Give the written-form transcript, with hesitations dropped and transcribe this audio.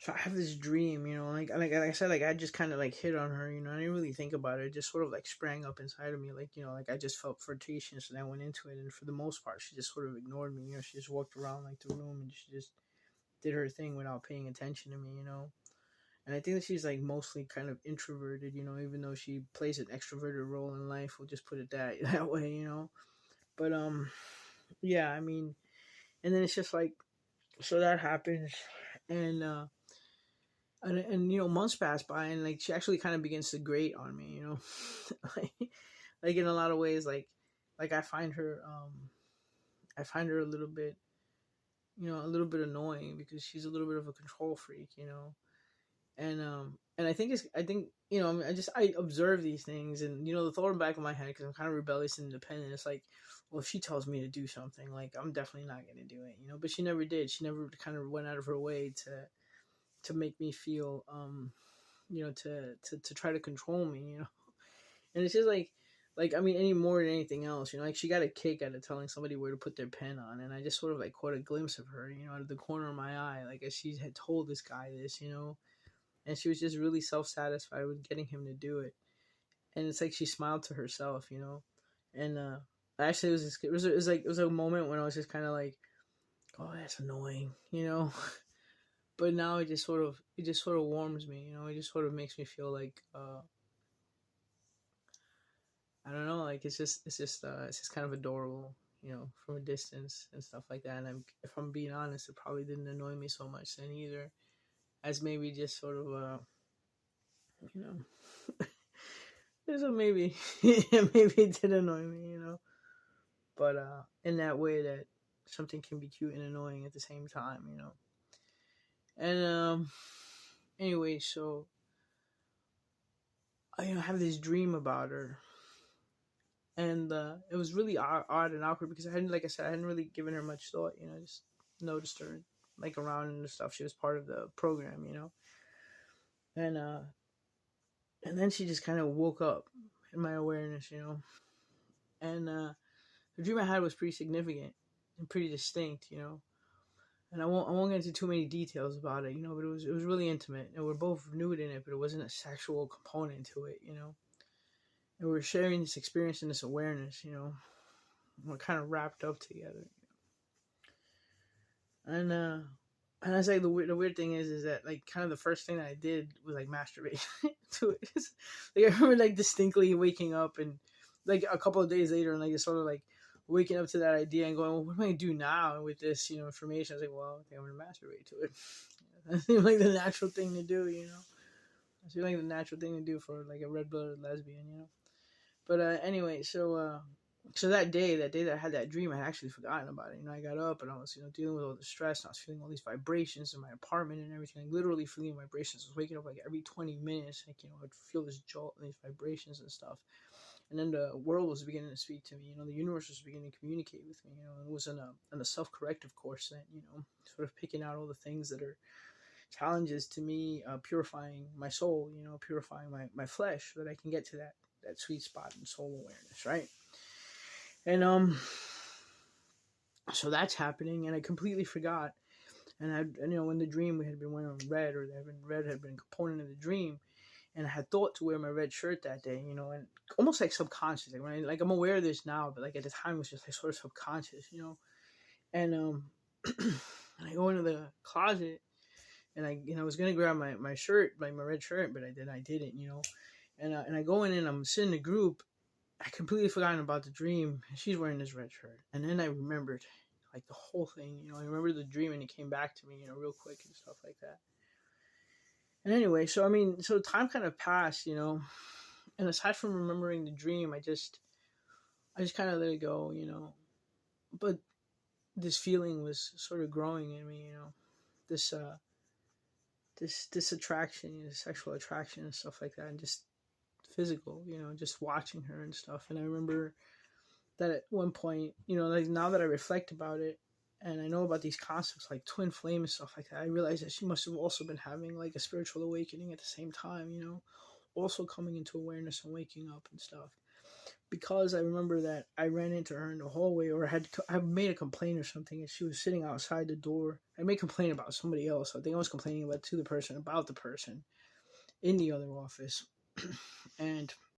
So I have this dream, like I said, like I just kind of like hit on her, I didn't really think about it. It just sort of like sprang up inside of me, like like I just felt flirtatious, and I went into it. And for the most part, she just sort of ignored me. She just walked around like the room, and she just did her thing without paying attention to me. And I think that she's like mostly kind of introverted, even though she plays an extroverted role in life. We'll just put it that way. But yeah, I mean, and then it's just like, so that happens, and months pass by, and like she actually kind of begins to grate on me. like, like in a lot of ways, like I find her a little bit, annoying, because she's a little bit of a control freak. And I think I observe these things, and the thought in the back of my head, because I'm kind of rebellious and independent, it's like, well, if she tells me to do something, like, I'm definitely not going to do it. But she never did. She never kind of went out of her way to make me feel, to try to control me. And it's just like, I mean, any more than anything else, like, she got a kick out of telling somebody where to put their pen on. And I just sort of like caught a glimpse of her, out of the corner of my eye, like, as she had told this guy this. And she was just really self-satisfied with getting him to do it. And it's like she smiled to herself. And actually, it was a moment when I was just kind of like, oh, that's annoying. But now it just sort of warms me. It just sort of makes me feel like, I don't know, like, it's just kind of adorable, from a distance and stuff like that. And if I'm being honest, it probably didn't annoy me so much then either, as maybe just sort of you know there's a maybe maybe it did annoy me. But in that way that something can be cute and annoying at the same time. And anyway, so I have this dream about her. And it was really odd and awkward, because like I said, I hadn't really given her much thought. I just noticed her like around and stuff. She was part of the program. And then she just kind of woke up in my awareness. And the dream I had was pretty significant and pretty distinct. And I won't get into too many details about it. But it was really intimate, and we're both nude in it, but it wasn't a sexual component to it. And we're sharing this experience and this awareness. We're kind of wrapped up together. And I say the weird thing is that, like, kind of the first thing that I did was like masturbate to it. Like, I remember like distinctly waking up, and like a couple of days later, and like just sort of like waking up to that idea and going, well, what am I gonna do now with this information? I was like, well, I think I'm gonna masturbate to it. That seemed like the natural thing to do. It seemed like the natural thing to do for like a red-blooded lesbian. But anyway, so that day that I had that dream, I had actually forgotten about it. I got up, and I was, dealing with all the stress, and I was feeling all these vibrations in my apartment and everything. Like, literally feeling vibrations. I was waking up like every 20 minutes, like, I'd feel this jolt and these vibrations and stuff. And then the world was beginning to speak to me. The universe was beginning to communicate with me. It was in a self-corrective course that, sort of picking out all the things that are challenges to me, purifying my soul, purifying my flesh, so that I can get to that sweet spot in soul awareness, right? And so that's happening, and I completely forgot. And in the dream we had been wearing red, or red had been a component of the dream, and I had thought to wear my red shirt that day, and almost like subconscious. Like, I'm aware of this now, but like at the time it was just like sort of subconscious. And and I go into the closet, and I was gonna grab my shirt, like my red shirt, but I didn't. And I go in, and I'm sitting in the group. I completely forgotten about the dream. She's wearing this red shirt. And then I remembered, like, the whole thing. I remember the dream, and it came back to me, real quick and stuff like that. And anyway, so time kind of passed, and aside from remembering the dream, I just kind of let it go. But this feeling was sort of growing in me, this attraction, sexual attraction and stuff like that, and just physical, just watching her and stuff. And I remember that at one point, like, now that I reflect about it, and I know about these concepts like twin flame and stuff like that, I realized that she must have also been having like a spiritual awakening at the same time, also coming into awareness and waking up and stuff. because I remember that I ran into her in the hallway, or I made a complaint or something, and she was sitting outside the door. I made a complaint about somebody else. I think I was complaining about the person in the other office, and